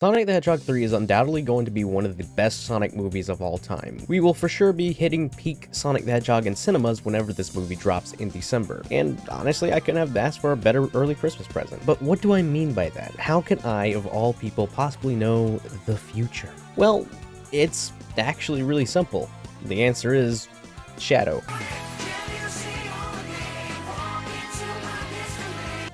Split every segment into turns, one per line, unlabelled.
Sonic the Hedgehog 3 is undoubtedly going to be one of the best Sonic movies of all time. We will for sure be hitting peak Sonic the Hedgehog in cinemas whenever this movie drops in December. And honestly, I couldn't have asked for a better early Christmas present. But what do I mean by that? How can I, of all people, possibly know the future? Well, it's actually really simple. The answer is Shadow.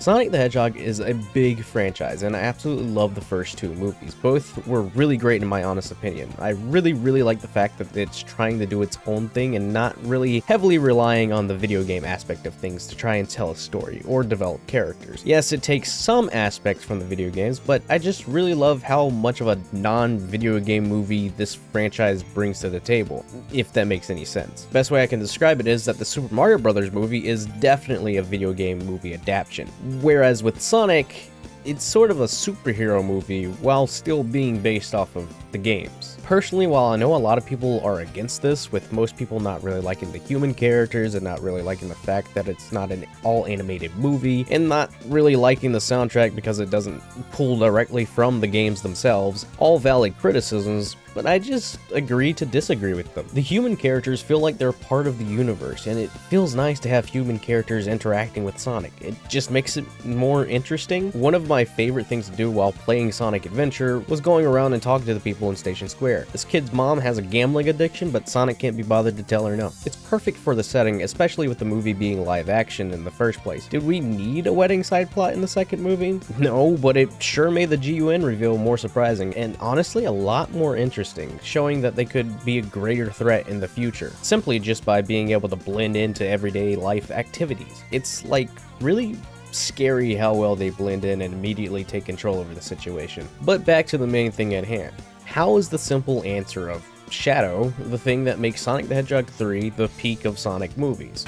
Sonic the Hedgehog is a big franchise, and I absolutely love the first two movies. Both were really great in my honest opinion. I really like the fact that it's trying to do its own thing and not really heavily relying on the video game aspect of things to try and tell a story or develop characters. Yes, it takes some aspects from the video games, but I just really love how much of a non-video game movie this franchise brings to the table, if that makes any sense. Best way I can describe it is that the Super Mario Bros. Movie is definitely a video game movie adaptation. Whereas with Sonic, it's sort of a superhero movie while still being based off of the games. Personally, while I know a lot of people are against this, with most people not really liking the human characters and not really liking the fact that it's not an all-animated movie, and not really liking the soundtrack because it doesn't pull directly from the games themselves, all valid criticisms, but I just agree to disagree with them. The human characters feel like they're part of the universe, and it feels nice to have human characters interacting with Sonic. It just makes it more interesting. One of my favorite things to do while playing Sonic Adventure was going around and talking to the people in Station Square. This kid's mom has a gambling addiction, but Sonic can't be bothered to tell her no. It's perfect for the setting, especially with the movie being live action in the first place. Did we need a wedding side plot in the second movie? No, but it sure made the GUN reveal more surprising, and honestly a lot more interesting, showing that they could be a greater threat in the future, simply just by being able to blend into everyday life activities. It's like really scary how well they blend in and immediately take control over the situation. But back to the main thing at hand. How is the simple answer of Shadow the thing that makes Sonic the Hedgehog 3 the peak of Sonic movies?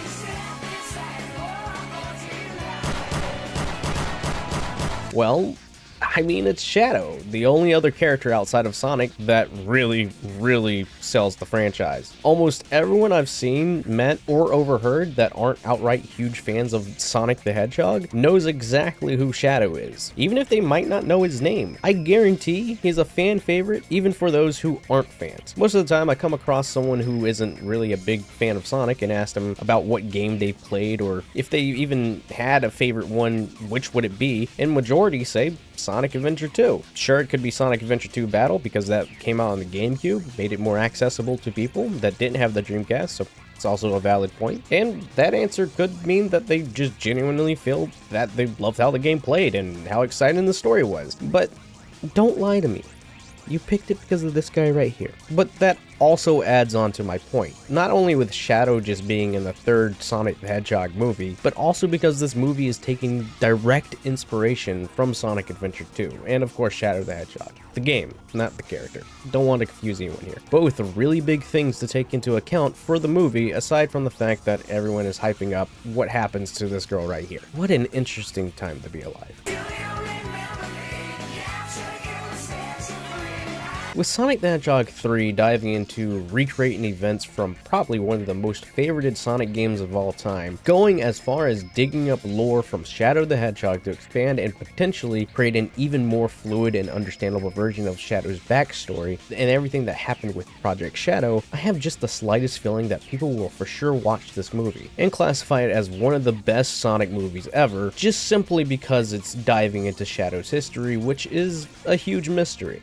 Well, I mean, it's Shadow, the only other character outside of Sonic that really sells the franchise. Almost everyone I've seen, met, or overheard that aren't outright huge fans of Sonic the Hedgehog knows exactly who Shadow is, even if they might not know his name. I guarantee he's a fan favorite even for those who aren't fans. Most of the time I come across someone who isn't really a big fan of Sonic and ask them about what game they played, or if they even had a favorite one, which would it be, and majority say Sonic Adventure 2. Sure, it could be Sonic Adventure 2 Battle because that came out on the GameCube, made it more accessible to people that didn't have the Dreamcast, so it's also a valid point. And that answer could mean that they just genuinely feel that they loved how the game played and how exciting the story was. But don't lie to me. You picked it because of this guy right here. But that also adds on to my point. Not only with Shadow just being in the third Sonic the Hedgehog movie, but also because this movie is taking direct inspiration from Sonic Adventure 2, and of course Shadow the Hedgehog. The game, not the character. Don't want to confuse anyone here. Both are really big things to take into account for the movie, aside from the fact that everyone is hyping up what happens to this girl right here. What an interesting time to be alive. With Sonic the Hedgehog 3 diving into recreating events from probably one of the most favorited Sonic games of all time, going as far as digging up lore from Shadow the Hedgehog to expand and potentially create an even more fluid and understandable version of Shadow's backstory and everything that happened with Project Shadow, I have just the slightest feeling that people will for sure watch this movie and classify it as one of the best Sonic movies ever, just simply because it's diving into Shadow's history, which is a huge mystery.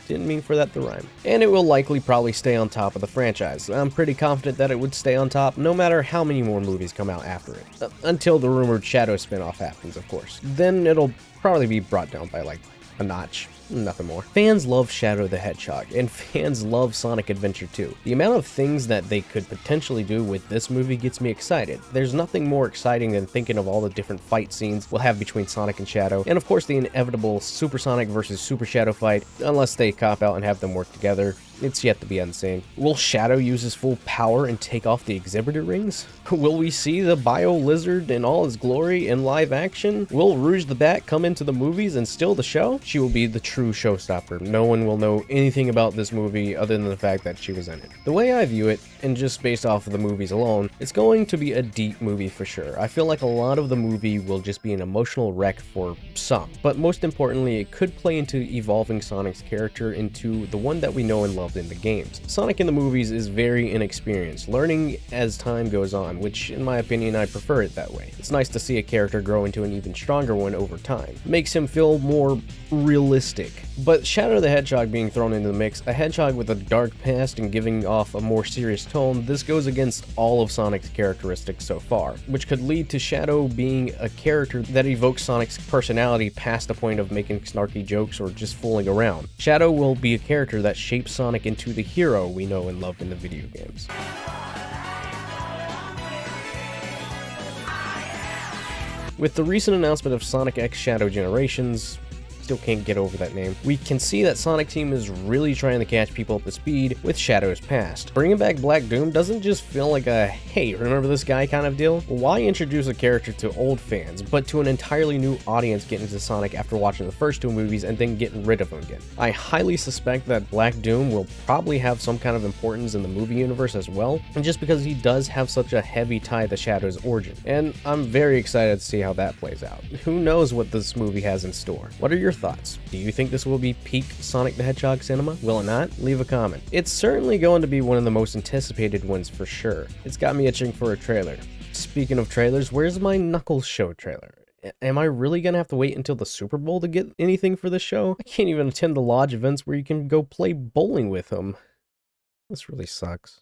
Didn't mean for that to rhyme. And it will likely probably stay on top of the franchise. I'm pretty confident that it would stay on top no matter how many more movies come out after it. Until the rumored Shadow spinoff happens, of course. Then it'll probably be brought down by like a notch. Nothing more. Fans love Shadow the Hedgehog, and fans love Sonic Adventure 2. The amount of things that they could potentially do with this movie gets me excited. There's nothing more exciting than thinking of all the different fight scenes we'll have between Sonic and Shadow, and of course the inevitable Super Sonic versus Super Shadow fight, unless they cop out and have them work together. It's yet to be unseen. Will Shadow use his full power and take off the exhibitor rings? Will we see the Bio Lizard in all his glory in live action? Will Rouge the Bat come into the movies and steal the show? She will be the true showstopper. No one will know anything about this movie other than the fact that she was in it. The way I view it, and just based off of the movies alone, it's going to be a deep movie for sure. I feel like a lot of the movie will just be an emotional wreck for some, but most importantly, it could play into evolving Sonic's character into the one that we know and loved in the games. Sonic in the movies is very inexperienced, learning as time goes on, which in my opinion I prefer it that way. It's nice to see a character grow into an even stronger one over time. It makes him feel more realistic. But Shadow the Hedgehog being thrown into the mix, a hedgehog with a dark past and giving off a more serious tone, this goes against all of Sonic's characteristics so far, which could lead to Shadow being a character that evokes Sonic's personality past the point of making snarky jokes or just fooling around. Shadow will be a character that shapes Sonic into the hero we know and love in the video games. With the recent announcement of Sonic X Shadow Generations, still can't get over that name, we can see that Sonic Team is really trying to catch people up to speed with Shadow's past. Bringing back Black Doom doesn't just feel like a, hey, remember this guy kind of deal? Why introduce a character to old fans, but to an entirely new audience getting into Sonic after watching the first two movies and then getting rid of him again? I highly suspect that Black Doom will probably have some kind of importance in the movie universe as well, and just because he does have such a heavy tie to Shadow's origin. And I'm very excited to see how that plays out. Who knows what this movie has in store? What are your thoughts? Do you think this will be peak Sonic the Hedgehog cinema? Will it not? Leave a comment. It's certainly going to be one of the most anticipated ones for sure. It's got me itching for a trailer. Speaking of trailers, where's my Knuckles show trailer? Am I really gonna have to wait until the Super Bowl to get anything for the show? I can't even attend the lodge events where you can go play bowling with him. This really sucks.